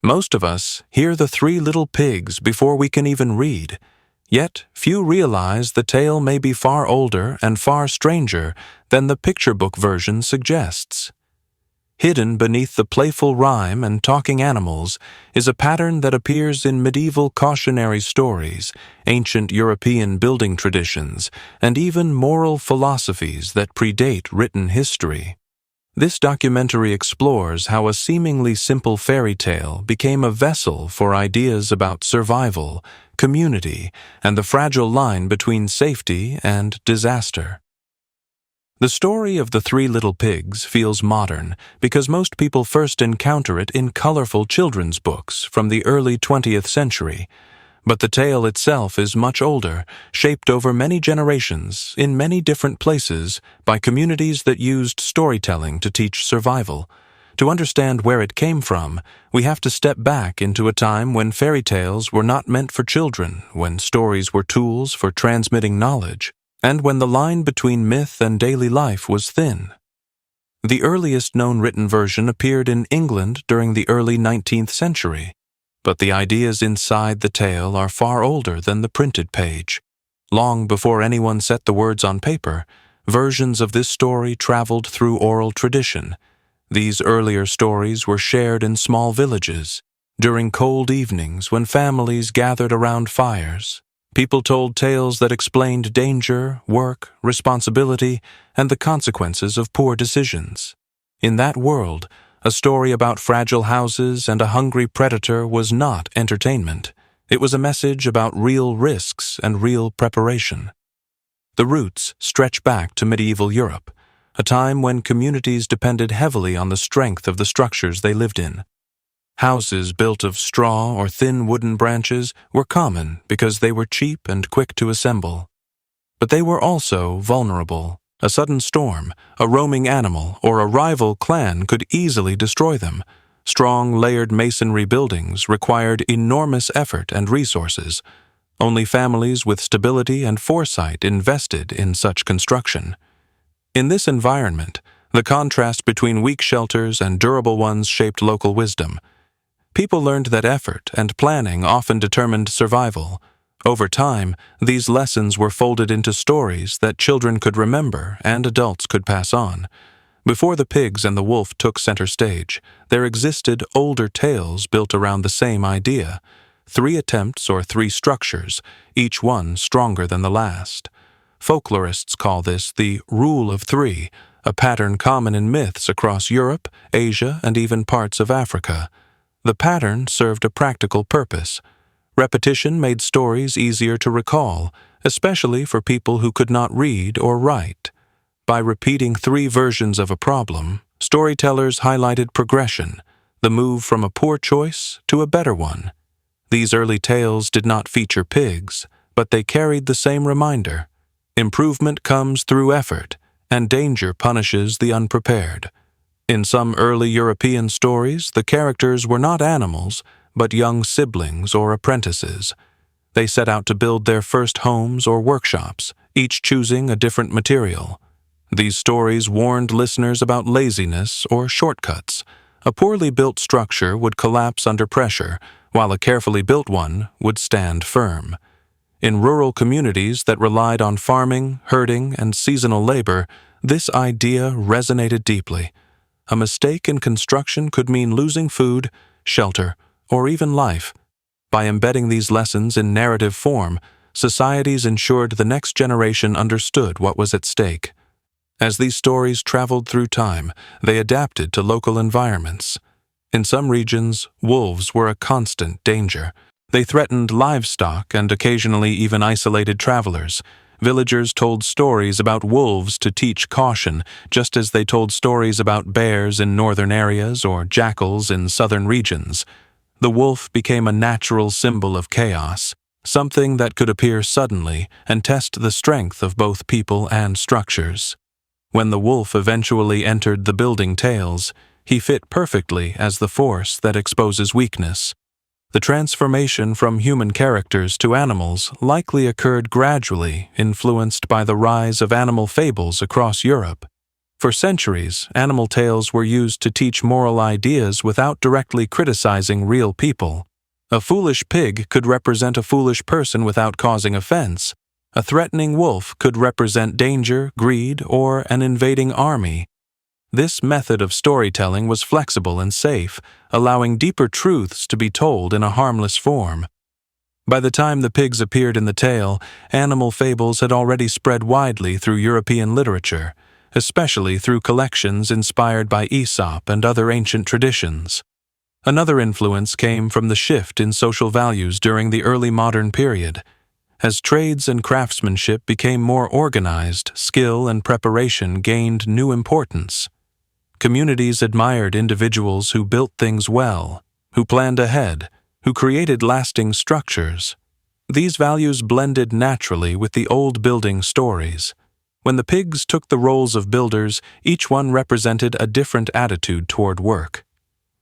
Most of us hear the three little pigs before we can even read, yet few realize the tale may be far older and far stranger than the picture book version suggests. Hidden beneath the playful rhyme and talking animals is a pattern that appears in medieval cautionary stories, ancient European building traditions, and even moral philosophies that predate written history. This documentary explores how a seemingly simple fairy tale became a vessel for ideas about survival, community, and the fragile line between safety and disaster. The story of the Three Little Pigs feels modern because most people first encounter it in colorful children's books from the early 20th century. But the tale itself is much older, shaped over many generations, in many different places, by communities that used storytelling to teach survival. To understand where it came from, we have to step back into a time when fairy tales were not meant for children, when stories were tools for transmitting knowledge, and when the line between myth and daily life was thin. The earliest known written version appeared in England during the early 19th century, but the ideas inside the tale are far older than the printed page. Long before anyone set the words on paper, versions of this story traveled through oral tradition. These earlier stories were shared in small villages. During cold evenings when families gathered around fires, people told tales that explained danger, work, responsibility, and the consequences of poor decisions. In that world, a story about fragile houses and a hungry predator was not entertainment. It was a message about real risks and real preparation. The roots stretch back to medieval Europe, a time when communities depended heavily on the strength of the structures they lived in. Houses built of straw or thin wooden branches were common because they were cheap and quick to assemble. But they were also vulnerable. A sudden storm, a roaming animal, or a rival clan could easily destroy them. Strong, layered masonry buildings required enormous effort and resources. Only families with stability and foresight invested in such construction. In this environment, the contrast between weak shelters and durable ones shaped local wisdom. People learned that effort and planning often determined survival. Over time, these lessons were folded into stories that children could remember and adults could pass on. Before the pigs and the wolf took center stage, there existed older tales built around the same idea. 3 attempts or 3 structures, each one stronger than the last. Folklorists call this the rule of 3, a pattern common in myths across Europe, Asia, and even parts of Africa. The pattern served a practical purpose. Repetition made stories easier to recall, especially for people who could not read or write. By repeating 3 versions of a problem, storytellers highlighted progression, the move from a poor choice to a better one. These early tales did not feature pigs, but they carried the same reminder. Improvement comes through effort, and danger punishes the unprepared. In some early European stories, the characters were not animals, but young siblings or apprentices. They set out to build their first homes or workshops, each choosing a different material. These stories warned listeners about laziness or shortcuts. A poorly built structure would collapse under pressure, while a carefully built one would stand firm. In rural communities that relied on farming, herding, and seasonal labor, this idea resonated deeply. A mistake in construction could mean losing food, shelter, or even life. By embedding these lessons in narrative form, societies ensured the next generation understood what was at stake. As these stories traveled through time, they adapted to local environments. In some regions, wolves were a constant danger. They threatened livestock and occasionally even isolated travelers. Villagers told stories about wolves to teach caution, just as they told stories about bears in northern areas or jackals in southern regions. The wolf became a natural symbol of chaos, something that could appear suddenly and test the strength of both people and structures. When the wolf eventually entered the building tales, he fit perfectly as the force that exposes weakness. The transformation from human characters to animals likely occurred gradually, influenced by the rise of animal fables across Europe. For centuries, animal tales were used to teach moral ideas without directly criticizing real people. A foolish pig could represent a foolish person without causing offense. A threatening wolf could represent danger, greed, or an invading army. This method of storytelling was flexible and safe, allowing deeper truths to be told in a harmless form. By the time the pigs appeared in the tale, animal fables had already spread widely through European literature, especially through collections inspired by Aesop and other ancient traditions. Another influence came from the shift in social values during the early modern period. As trades and craftsmanship became more organized, skill and preparation gained new importance. Communities admired individuals who built things well, who planned ahead, who created lasting structures. These values blended naturally with the old building stories. When the pigs took the roles of builders, each one represented a different attitude toward work.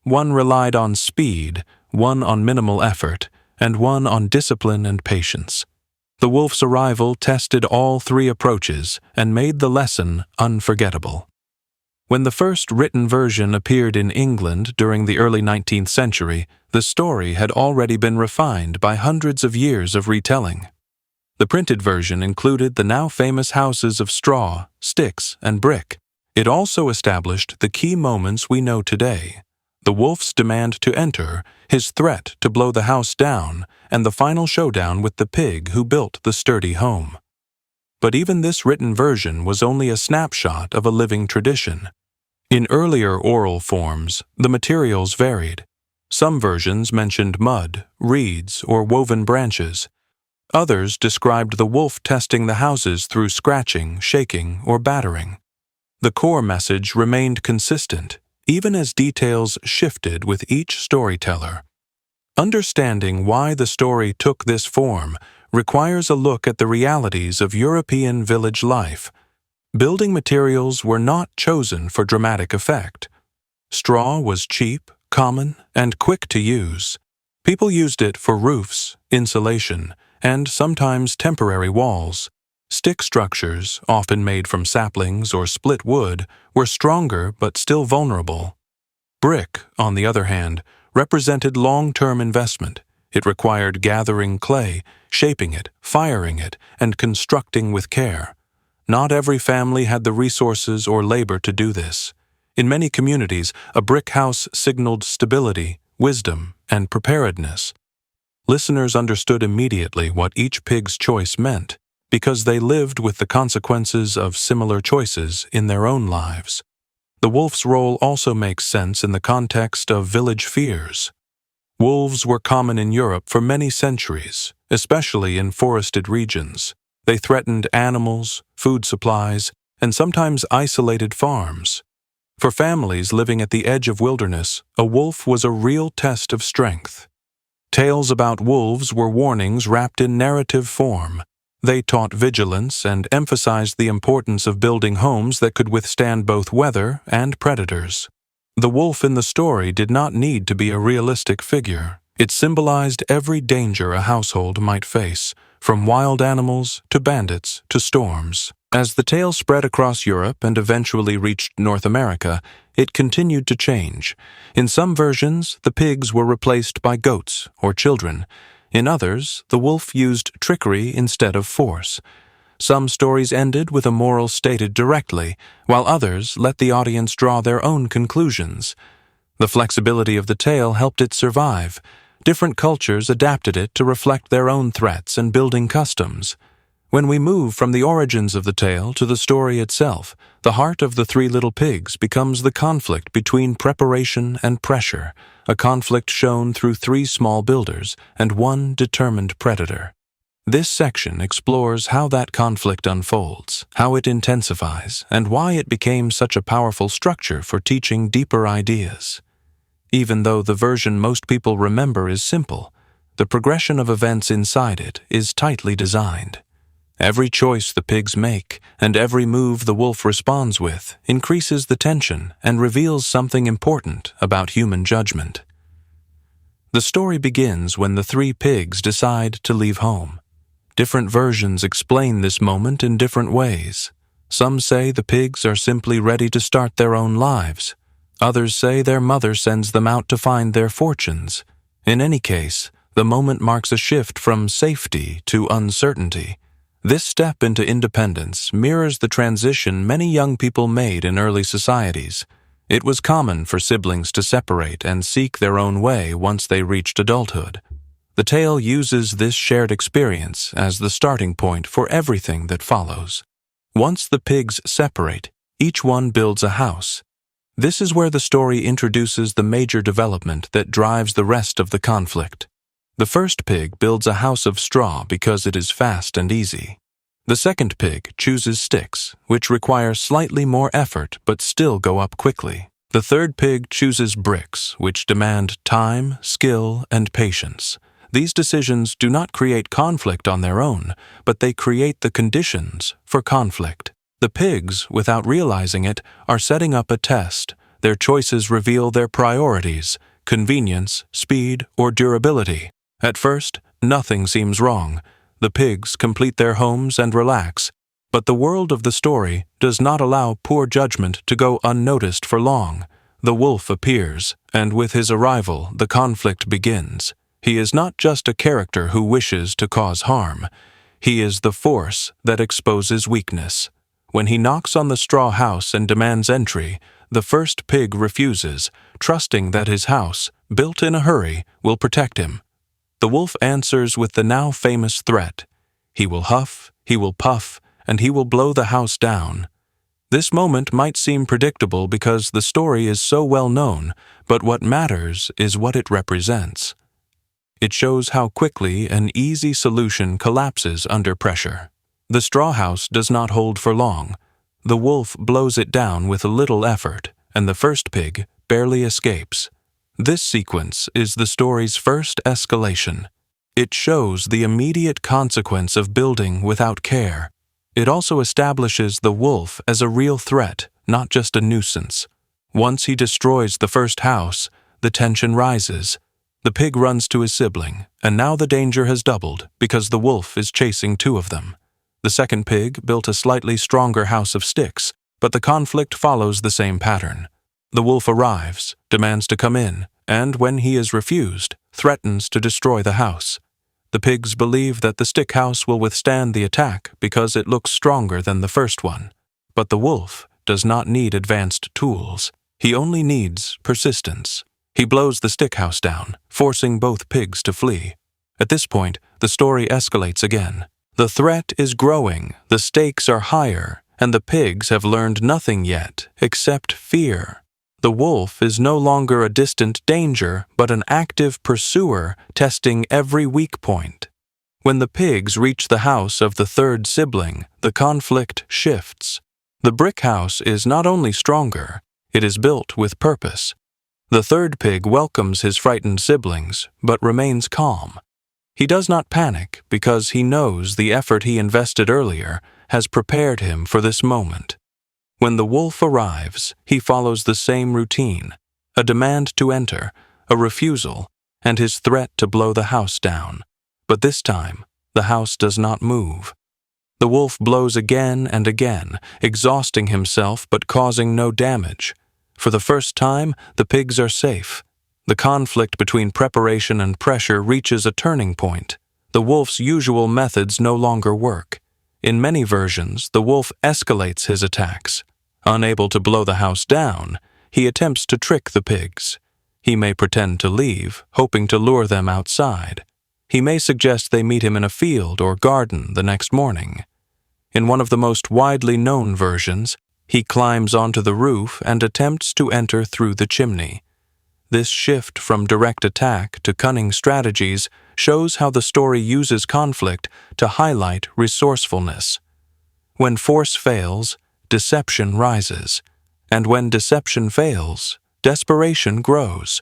One relied on speed, one on minimal effort, and one on discipline and patience. The wolf's arrival tested all three approaches and made the lesson unforgettable. When the first written version appeared in England during the early 19th century, the story had already been refined by hundreds of years of retelling. The printed version included the now famous houses of straw, sticks, and brick. It also established the key moments we know today: the wolf's demand to enter, his threat to blow the house down, and the final showdown with the pig who built the sturdy home. But even this written version was only a snapshot of a living tradition. In earlier oral forms, the materials varied. Some versions mentioned mud, reeds, or woven branches. Others described the wolf testing the houses through scratching, shaking, or battering. The core message remained consistent, even as details shifted with each storyteller. Understanding why the story took this form requires a look at the realities of European village life. Building materials were not chosen for dramatic effect. Straw was cheap, common, and quick to use. People used it for roofs, insulation, and sometimes temporary walls. Stick structures, often made from saplings or split wood, were stronger but still vulnerable. Brick, on the other hand, represented long-term investment. It required gathering clay, shaping it, firing it, and constructing with care. Not every family had the resources or labor to do this. In many communities, a brick house signaled stability, wisdom, and preparedness. Listeners understood immediately what each pig's choice meant, because they lived with the consequences of similar choices in their own lives. The wolf's role also makes sense in the context of village fears. Wolves were common in Europe for many centuries, especially in forested regions. They threatened animals, food supplies, and sometimes isolated farms. For families living at the edge of wilderness, a wolf was a real test of strength. Tales about wolves were warnings wrapped in narrative form. They taught vigilance and emphasized the importance of building homes that could withstand both weather and predators. The wolf in the story did not need to be a realistic figure. It symbolized every danger a household might face, from wild animals to bandits to storms. As the tale spread across Europe and eventually reached North America, it continued to change. In some versions, the pigs were replaced by goats or children. In others, the wolf used trickery instead of force. Some stories ended with a moral stated directly, while others let the audience draw their own conclusions. The flexibility of the tale helped it survive. Different cultures adapted it to reflect their own threats and building customs. When we move from the origins of the tale to the story itself, the heart of The Three Little Pigs becomes the conflict between preparation and pressure, a conflict shown through three small builders and one determined predator. This section explores how that conflict unfolds, how it intensifies, and why it became such a powerful structure for teaching deeper ideas. Even though the version most people remember is simple, the progression of events inside it is tightly designed. Every choice the pigs make, and every move the wolf responds with, increases the tension and reveals something important about human judgment. The story begins when the three pigs decide to leave home. Different versions explain this moment in different ways. Some say the pigs are simply ready to start their own lives. Others say their mother sends them out to find their fortunes. In any case, the moment marks a shift from safety to uncertainty. This step into independence mirrors the transition many young people made in early societies. It was common for siblings to separate and seek their own way once they reached adulthood. The tale uses this shared experience as the starting point for everything that follows. Once the pigs separate, each one builds a house. This is where the story introduces the major development that drives the rest of the conflict. The first pig builds a house of straw because it is fast and easy. The second pig chooses sticks, which require slightly more effort but still go up quickly. The third pig chooses bricks, which demand time, skill, and patience. These decisions do not create conflict on their own, but they create the conditions for conflict. The pigs, without realizing it, are setting up a test. Their choices reveal their priorities: convenience, speed, or durability. At first, nothing seems wrong. The pigs complete their homes and relax. But the world of the story does not allow poor judgment to go unnoticed for long. The wolf appears, and with his arrival, the conflict begins. He is not just a character who wishes to cause harm. He is the force that exposes weakness. When he knocks on the straw house and demands entry, the first pig refuses, trusting that his house, built in a hurry, will protect him. The wolf answers with the now famous threat: he will huff, he will puff, and he will blow the house down. This moment might seem predictable because the story is so well known, but what matters is what it represents. It shows how quickly an easy solution collapses under pressure. The straw house does not hold for long. The wolf blows it down with little effort, and the first pig barely escapes. This sequence is the story's first escalation. It shows the immediate consequence of building without care. It also establishes the wolf as a real threat, not just a nuisance. Once he destroys the first house, the tension rises. The pig runs to his sibling, and now the danger has doubled because the wolf is chasing two of them. The second pig built a slightly stronger house of sticks, but the conflict follows the same pattern. The wolf arrives, demands to come in, and when he is refused, threatens to destroy the house. The pigs believe that the stick house will withstand the attack because it looks stronger than the first one. But the wolf does not need advanced tools. He only needs persistence. He blows the stick house down, forcing both pigs to flee. At this point, the story escalates again. The threat is growing, the stakes are higher, and the pigs have learned nothing yet except fear. The wolf is no longer a distant danger, but an active pursuer testing every weak point. When the pigs reach the house of the third sibling, the conflict shifts. The brick house is not only stronger, it is built with purpose. The third pig welcomes his frightened siblings, but remains calm. He does not panic because he knows the effort he invested earlier has prepared him for this moment. When the wolf arrives, he follows the same routine: a demand to enter, a refusal, and his threat to blow the house down. But this time, the house does not move. The wolf blows again and again, exhausting himself but causing no damage. For the first time, the pigs are safe. The conflict between preparation and pressure reaches a turning point. The wolf's usual methods no longer work. In many versions, the wolf escalates his attacks. Unable to blow the house down, he attempts to trick the pigs. He may pretend to leave, hoping to lure them outside. He may suggest they meet him in a field or garden the next morning. In one of the most widely known versions, he climbs onto the roof and attempts to enter through the chimney. This shift from direct attack to cunning strategies shows how the story uses conflict to highlight resourcefulness. When force fails, deception rises, and when deception fails, desperation grows.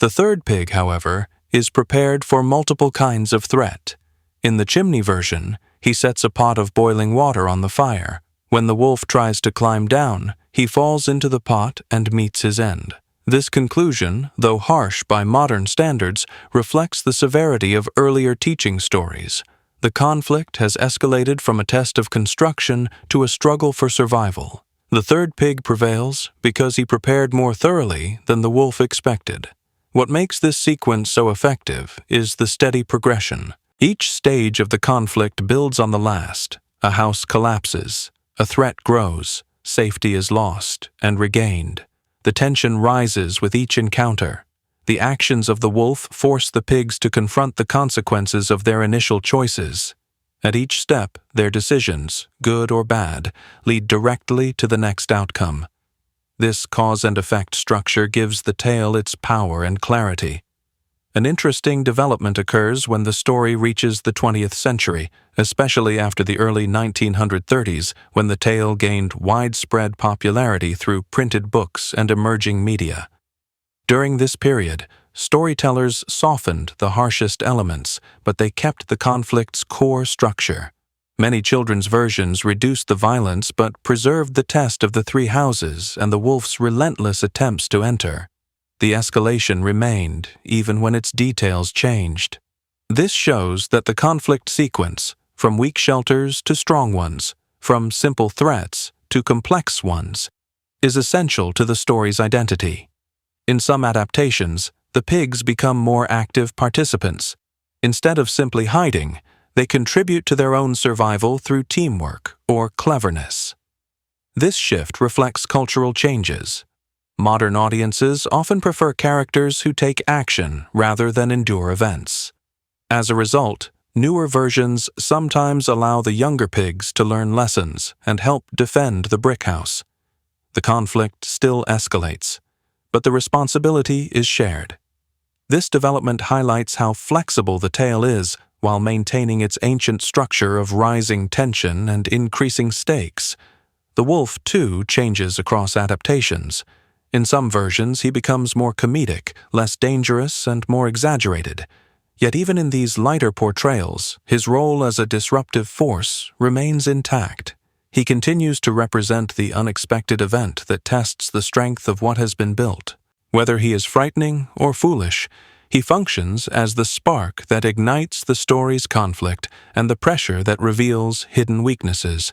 The third pig, however, is prepared for multiple kinds of threat. In the chimney version, he sets a pot of boiling water on the fire. When the wolf tries to climb down, he falls into the pot and meets his end. This conclusion, though harsh by modern standards, reflects the severity of earlier teaching stories. The conflict has escalated from a test of construction to a struggle for survival. The third pig prevails because he prepared more thoroughly than the wolf expected. What makes this sequence so effective is the steady progression. Each stage of the conflict builds on the last. A house collapses, a threat grows, safety is lost and regained. The tension rises with each encounter. The actions of the wolf force the pigs to confront the consequences of their initial choices. At each step, their decisions, good or bad, lead directly to the next outcome. This cause and effect structure gives the tale its power and clarity. An interesting development occurs when the story reaches the 20th century, especially after the early 1930s, when the tale gained widespread popularity through printed books and emerging media. During this period, storytellers softened the harshest elements, but they kept the conflict's core structure. Many children's versions reduced the violence but preserved the test of the three houses and the wolf's relentless attempts to enter. The escalation remained, even when its details changed. This shows that the conflict sequence, from weak shelters to strong ones, from simple threats to complex ones, is essential to the story's identity. In some adaptations, the pigs become more active participants. Instead of simply hiding, they contribute to their own survival through teamwork or cleverness. This shift reflects cultural changes. Modern audiences often prefer characters who take action rather than endure events. As a result, newer versions sometimes allow the younger pigs to learn lessons and help defend the brick house. The conflict still escalates, but the responsibility is shared. This development highlights how flexible the tale is while maintaining its ancient structure of rising tension and increasing stakes. The wolf, too, changes across adaptations. In some versions, he becomes more comedic, less dangerous, and more exaggerated. Yet even in these lighter portrayals, his role as a disruptive force remains intact. He continues to represent the unexpected event that tests the strength of what has been built. Whether he is frightening or foolish, he functions as the spark that ignites the story's conflict and the pressure that reveals hidden weaknesses.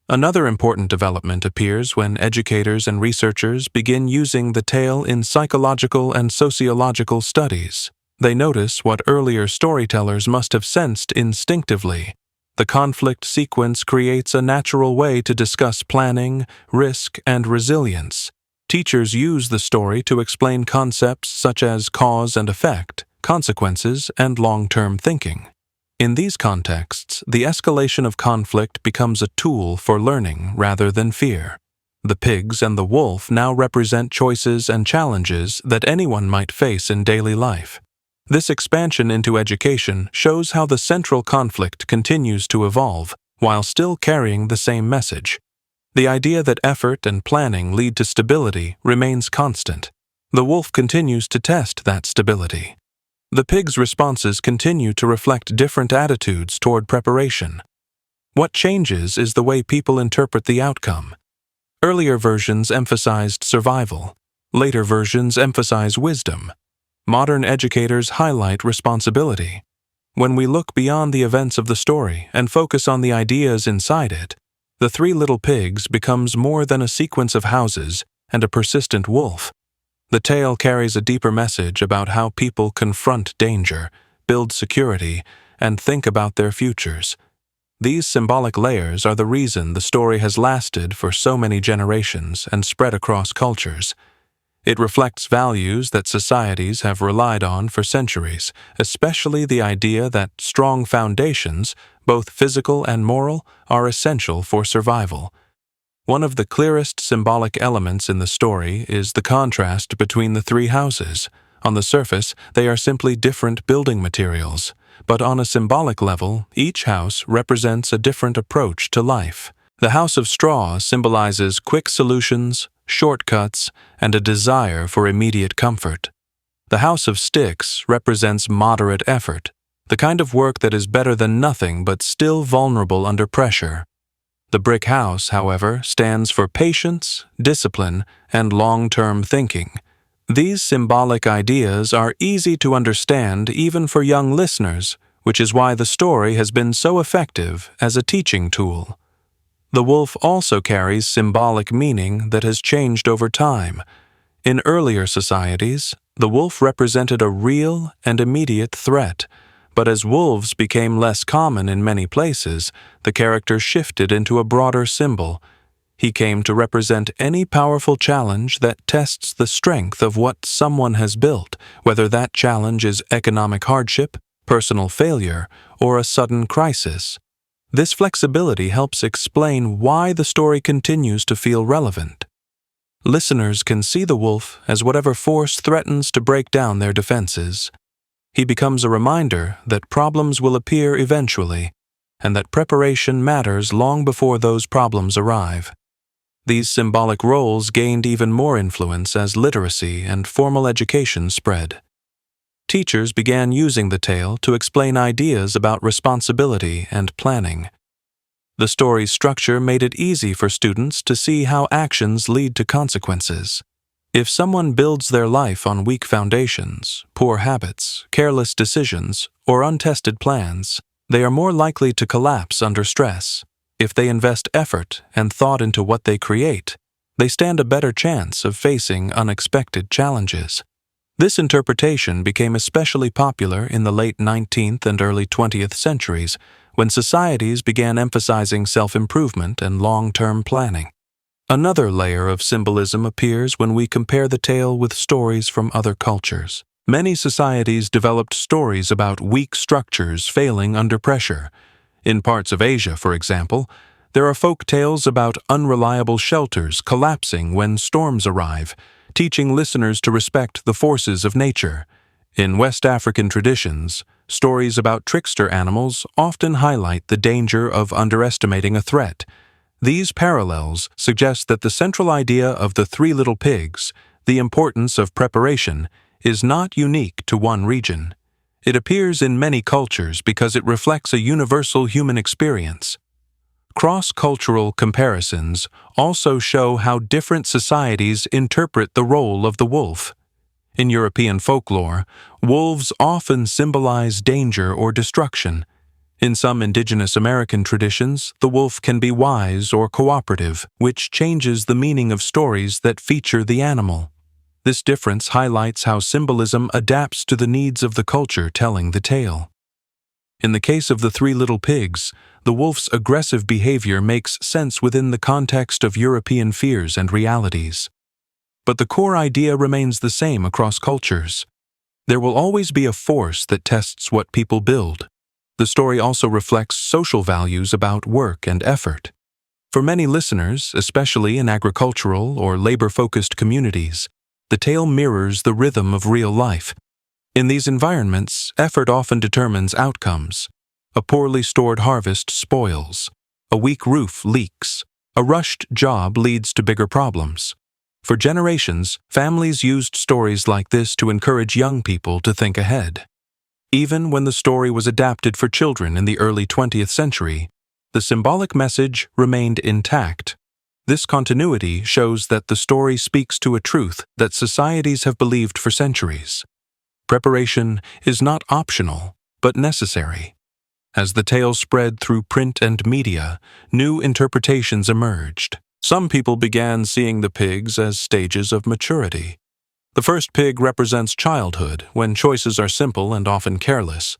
Another important development appears when educators and researchers begin using the tale in psychological and sociological studies. They notice what earlier storytellers must have sensed instinctively. The conflict sequence creates a natural way to discuss planning, risk, and resilience. Teachers use the story to explain concepts such as cause and effect, consequences, and long-term thinking. In these contexts, the escalation of conflict becomes a tool for learning rather than fear. The pigs and the wolf now represent choices and challenges that anyone might face in daily life. This expansion into education shows how the central conflict continues to evolve while still carrying the same message. The idea that effort and planning lead to stability remains constant. The wolf continues to test that stability. The pig's responses continue to reflect different attitudes toward preparation. What changes is the way people interpret the outcome. Earlier versions emphasized survival. Later versions emphasize wisdom. Modern educators highlight responsibility. When we look beyond the events of the story and focus on the ideas inside it, The Three Little Pigs becomes more than a sequence of houses and a persistent wolf. The tale carries a deeper message about how people confront danger, build security, and think about their futures. These symbolic layers are the reason the story has lasted for so many generations and spread across cultures. It reflects values that societies have relied on for centuries, especially the idea that strong foundations, both physical and moral, are essential for survival. One of the clearest symbolic elements in the story is the contrast between the three houses. On the surface, they are simply different building materials, but on a symbolic level, each house represents a different approach to life. The house of straw symbolizes quick solutions, shortcuts, and a desire for immediate comfort. The house of sticks represents moderate effort, the kind of work that is better than nothing but still vulnerable under pressure. The brick house, however, stands for patience, discipline, and long-term thinking. These symbolic ideas are easy to understand even for young listeners, which is why the story has been so effective as a teaching tool. The wolf also carries symbolic meaning that has changed over time. In earlier societies, the wolf represented a real and immediate threat, but as wolves became less common in many places, the character shifted into a broader symbol. He came to represent any powerful challenge that tests the strength of what someone has built, whether that challenge is economic hardship, personal failure, or a sudden crisis. This flexibility helps explain why the story continues to feel relevant. Listeners can see the wolf as whatever force threatens to break down their defenses. He becomes a reminder that problems will appear eventually, and that preparation matters long before those problems arrive. These symbolic roles gained even more influence as literacy and formal education spread. Teachers began using the tale to explain ideas about responsibility and planning. The story's structure made it easy for students to see how actions lead to consequences. If someone builds their life on weak foundations, poor habits, careless decisions, or untested plans, they are more likely to collapse under stress. If they invest effort and thought into what they create, they stand a better chance of facing unexpected challenges. This interpretation became especially popular in the late 19th and early 20th centuries, when societies began emphasizing self-improvement and long-term planning. Another layer of symbolism appears when we compare the tale with stories from other cultures. Many societies developed stories about weak structures failing under pressure. In parts of Asia, for example, there are folk tales about unreliable shelters collapsing when storms arrive, teaching listeners to respect the forces of nature. In West African traditions, stories about trickster animals often highlight the danger of underestimating a threat. These parallels suggest that the central idea of the three little pigs, the importance of preparation, is not unique to one region. It appears in many cultures because it reflects a universal human experience. Cross-cultural comparisons also show how different societies interpret the role of the wolf. In European folklore, wolves often symbolize danger or destruction. In some indigenous American traditions, the wolf can be wise or cooperative, which changes the meaning of stories that feature the animal. This difference highlights how symbolism adapts to the needs of the culture telling the tale. In the case of the three little pigs, the wolf's aggressive behavior makes sense within the context of European fears and realities. But the core idea remains the same across cultures. There will always be a force that tests what people build. The story also reflects social values about work and effort. For many listeners, especially in agricultural or labor-focused communities, the tale mirrors the rhythm of real life. In these environments, effort often determines outcomes. A poorly stored harvest spoils. A weak roof leaks. A rushed job leads to bigger problems. For generations, families used stories like this to encourage young people to think ahead. Even when the story was adapted for children in the early 20th century, the symbolic message remained intact. This continuity shows that the story speaks to a truth that societies have believed for centuries. Preparation is not optional, but necessary. As the tale spread through print and media, new interpretations emerged. Some people began seeing the pigs as stages of maturity. The first pig represents childhood, when choices are simple and often careless.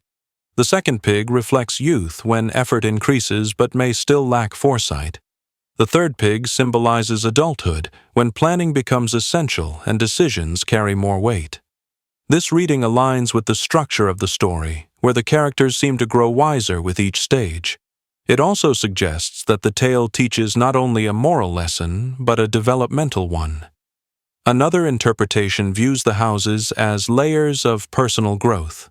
The second pig reflects youth, when effort increases but may still lack foresight. The third pig symbolizes adulthood, when planning becomes essential and decisions carry more weight. This reading aligns with the structure of the story, where the characters seem to grow wiser with each stage. It also suggests that the tale teaches not only a moral lesson, but a developmental one. Another interpretation views the houses as layers of personal growth.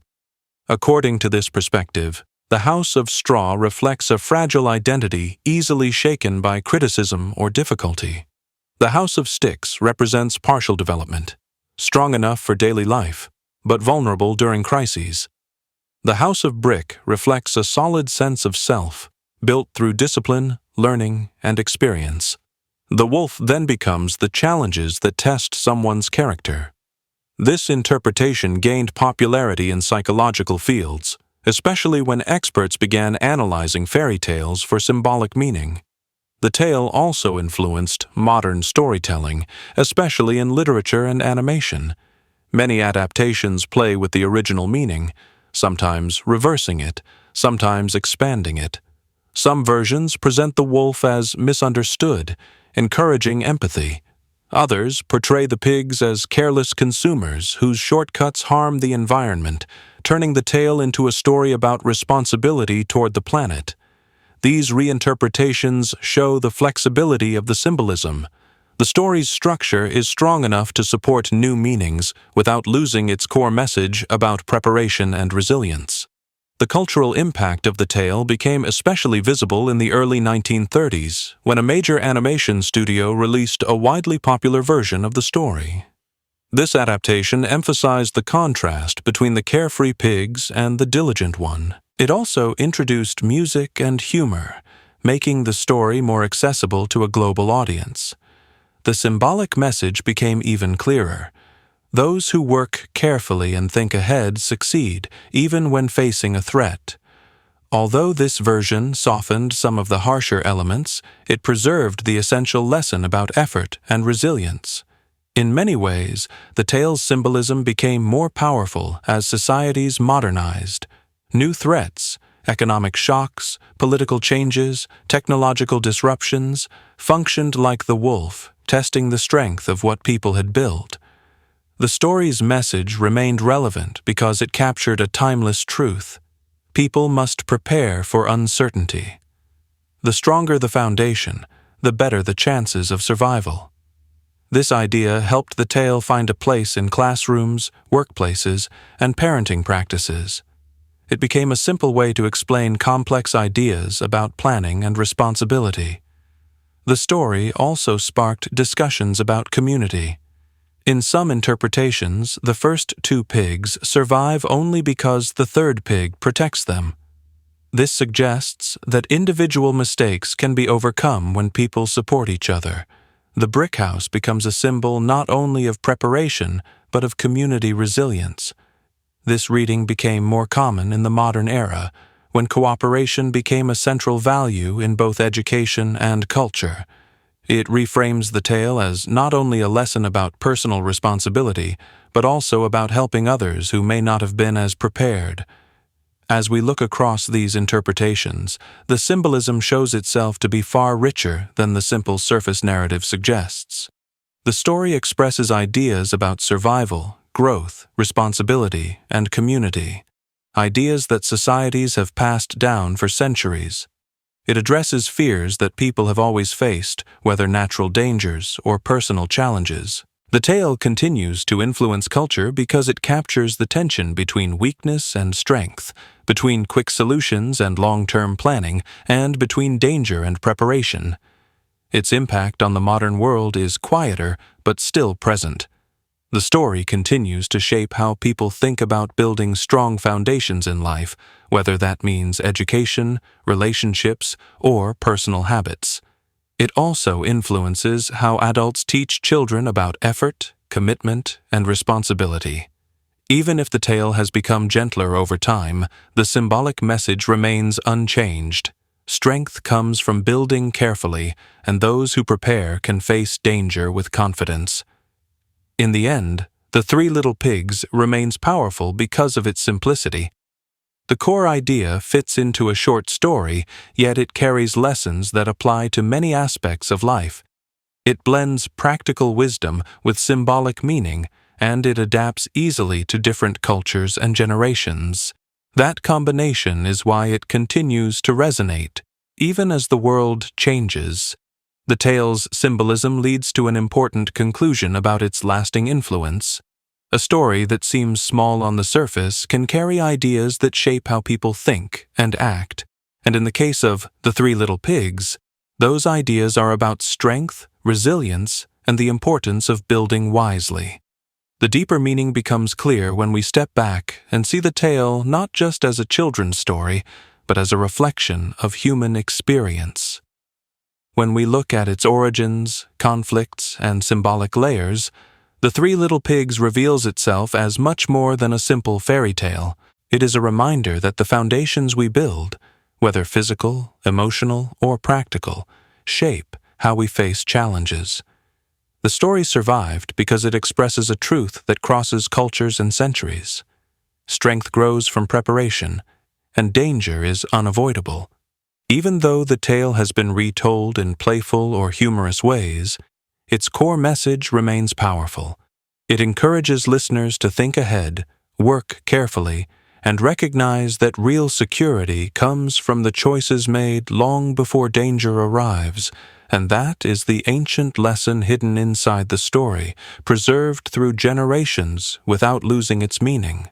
According to this perspective, the house of straw reflects a fragile identity easily shaken by criticism or difficulty. The house of sticks represents partial development, strong enough for daily life, but vulnerable during crises. The house of brick reflects a solid sense of self, built through discipline, learning, and experience. The wolf then becomes the challenges that test someone's character. This interpretation gained popularity in psychological fields, especially when experts began analyzing fairy tales for symbolic meaning. The tale also influenced modern storytelling, especially in literature and animation. Many adaptations play with the original meaning, sometimes reversing it, sometimes expanding it. Some versions present the wolf as misunderstood, encouraging empathy. Others portray the pigs as careless consumers whose shortcuts harm the environment, turning the tale into a story about responsibility toward the planet. These reinterpretations show the flexibility of the symbolism. The story's structure is strong enough to support new meanings without losing its core message about preparation and resilience. The cultural impact of the tale became especially visible in the early 1930s, when a major animation studio released a widely popular version of the story. This adaptation emphasized the contrast between the carefree pigs and the diligent one. It also introduced music and humor, making the story more accessible to a global audience. The symbolic message became even clearer. Those who work carefully and think ahead succeed, even when facing a threat. Although this version softened some of the harsher elements, it preserved the essential lesson about effort and resilience. In many ways, the tale's symbolism became more powerful as societies modernized. New threats, economic shocks, political changes, technological disruptions, functioned like the wolf, testing the strength of what people had built. The story's message remained relevant because it captured a timeless truth. People must prepare for uncertainty. The stronger the foundation, the better the chances of survival. This idea helped the tale find a place in classrooms, workplaces, and parenting practices. It became a simple way to explain complex ideas about planning and responsibility. The story also sparked discussions about community. In some interpretations, the first two pigs survive only because the third pig protects them. This suggests that individual mistakes can be overcome when people support each other. The brick house becomes a symbol not only of preparation, but of community resilience. This reading became more common in the modern era, when cooperation became a central value in both education and culture. It reframes the tale as not only a lesson about personal responsibility, but also about helping others who may not have been as prepared. As we look across these interpretations, the symbolism shows itself to be far richer than the simple surface narrative suggests. The story expresses ideas about survival, growth, responsibility, and community, ideas that societies have passed down for centuries. It addresses fears that people have always faced, whether natural dangers or personal challenges. The tale continues to influence culture because it captures the tension between weakness and strength, between quick solutions and long-term planning, and between danger and preparation. Its impact on the modern world is quieter, but still present. The story continues to shape how people think about building strong foundations in life, whether that means education, relationships, or personal habits. It also influences how adults teach children about effort, commitment, and responsibility. Even if the tale has become gentler over time, the symbolic message remains unchanged. Strength comes from building carefully, and those who prepare can face danger with confidence. In the end, The Three Little Pigs remains powerful because of its simplicity. The core idea fits into a short story, yet it carries lessons that apply to many aspects of life. It blends practical wisdom with symbolic meaning, and it adapts easily to different cultures and generations. That combination is why it continues to resonate, even as the world changes. The tale's symbolism leads to an important conclusion about its lasting influence. A story that seems small on the surface can carry ideas that shape how people think and act. And in the case of The Three Little Pigs, those ideas are about strength, resilience, and the importance of building wisely. The deeper meaning becomes clear when we step back and see the tale not just as a children's story, but as a reflection of human experience. When we look at its origins, conflicts, and symbolic layers, The Three Little Pigs reveals itself as much more than a simple fairy tale. It is a reminder that the foundations we build, whether physical, emotional, or practical, shape how we face challenges. The story survived because it expresses a truth that crosses cultures and centuries. Strength grows from preparation, and danger is unavoidable. Even though the tale has been retold in playful or humorous ways, its core message remains powerful. It encourages listeners to think ahead, work carefully, and recognize that real security comes from the choices made long before danger arrives, and that is the ancient lesson hidden inside the story, preserved through generations without losing its meaning.